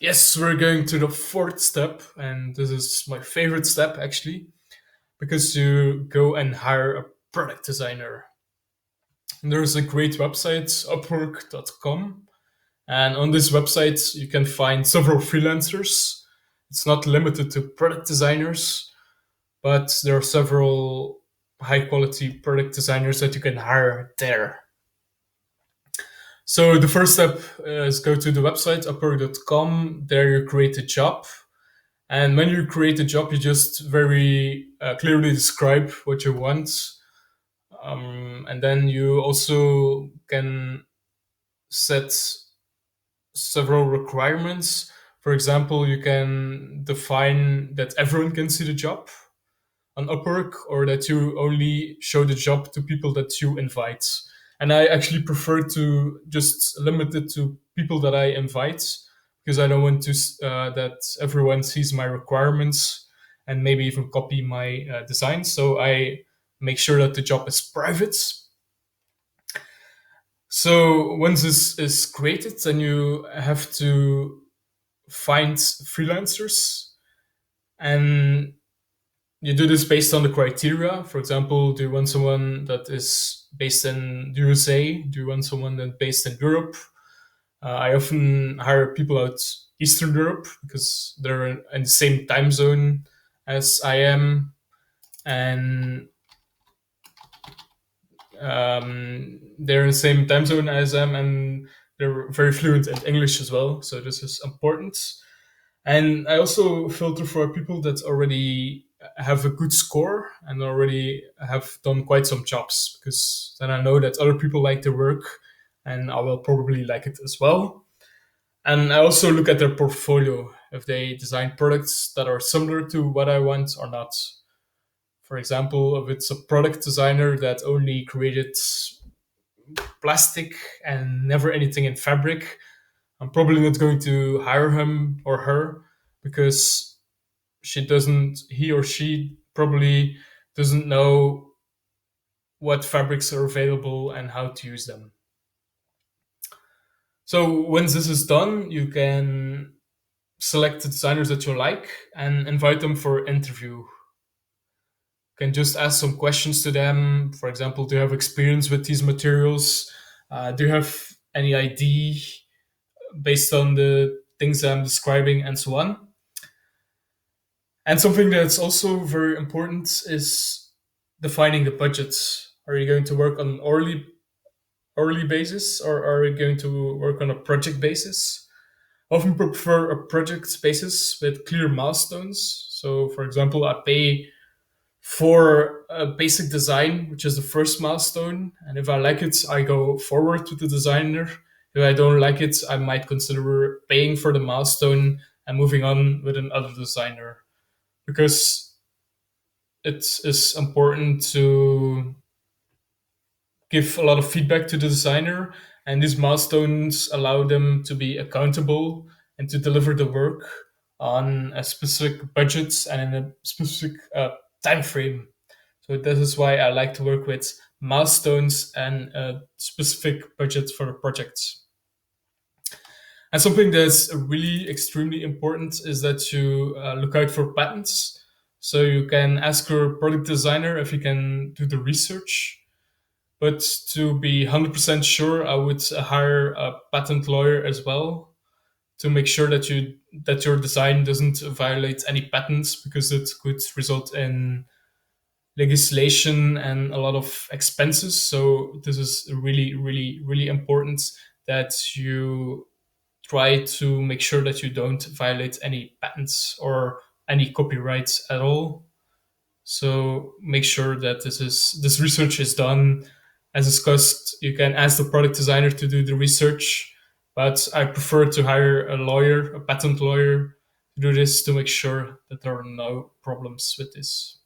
Yes, we're going to the fourth step, and this is my favorite step actually, because you go and hire a product designer. And there's a great website, Upwork.com, and on this website you can find several freelancers. It's not limited to product designers, but there are several high quality product designers that you can hire there. So the first step is go to the website, Upwork.com. There you create a job. And when you create a job, you just very clearly describe what you want. And then you also can set several requirements. For example, you can define that everyone can see the job on Upwork, or that you only show the job to people that you invite. And I actually prefer to just limit it to people that I invite, because I don't want to that everyone sees my requirements and maybe even copy my design. So I make sure that the job is private. So once this is created, then you have to find freelancers, and you do this based on the criteria. For example, do you want someone that is based in the USA? Do you want someone that's based in Europe? I often hire people out Eastern Europe because they're in the same time zone as I am, and they're in the same time zone as I am, and they're very fluent in English as well. So this is important. And I also filter for people that already have a good score and already have done quite some jobs, because then I know that other people like their work and I will probably like it as well. And I also look at their portfolio, if they design products that are similar to what I want or not. For example, if it's a product designer that only created plastic and never anything in fabric, I'm probably not going to hire him or her, because he or she probably doesn't know what fabrics are available and how to use them. So once this is done, you can select the designers that you like and invite them for interview. You can just ask some questions to them. For example, do you have experience with these materials? Do you have any idea based on the things I'm describing, and so on? And something that's also very important is defining the budget. Are you going to work on hourly basis, or are you going to work on a project basis? I often prefer a project basis with clear milestones. So, for example, I pay for a basic design, which is the first milestone. And if I like it, I go forward with the designer. If I don't like it, I might consider paying for the milestone and moving on with another designer, because it is important to give a lot of feedback to the designer, and these milestones allow them to be accountable and to deliver the work on a specific budget and in a specific time frame. So this is why I like to work with milestones and a specific budget for the projects. And something that's really extremely important is that you look out for patents. So you can ask your product designer if he can do the research. But to be 100% sure, I would hire a patent lawyer as well, to make sure that your design doesn't violate any patents, because it could result in legislation and a lot of expenses. So this is really, really, really important that you try to make sure that you don't violate any patents or any copyrights at all. So make sure that this research is done. As discussed, you can ask the product designer to do the research, but I prefer to hire a lawyer, a patent lawyer, to do this, to make sure that there are no problems with this.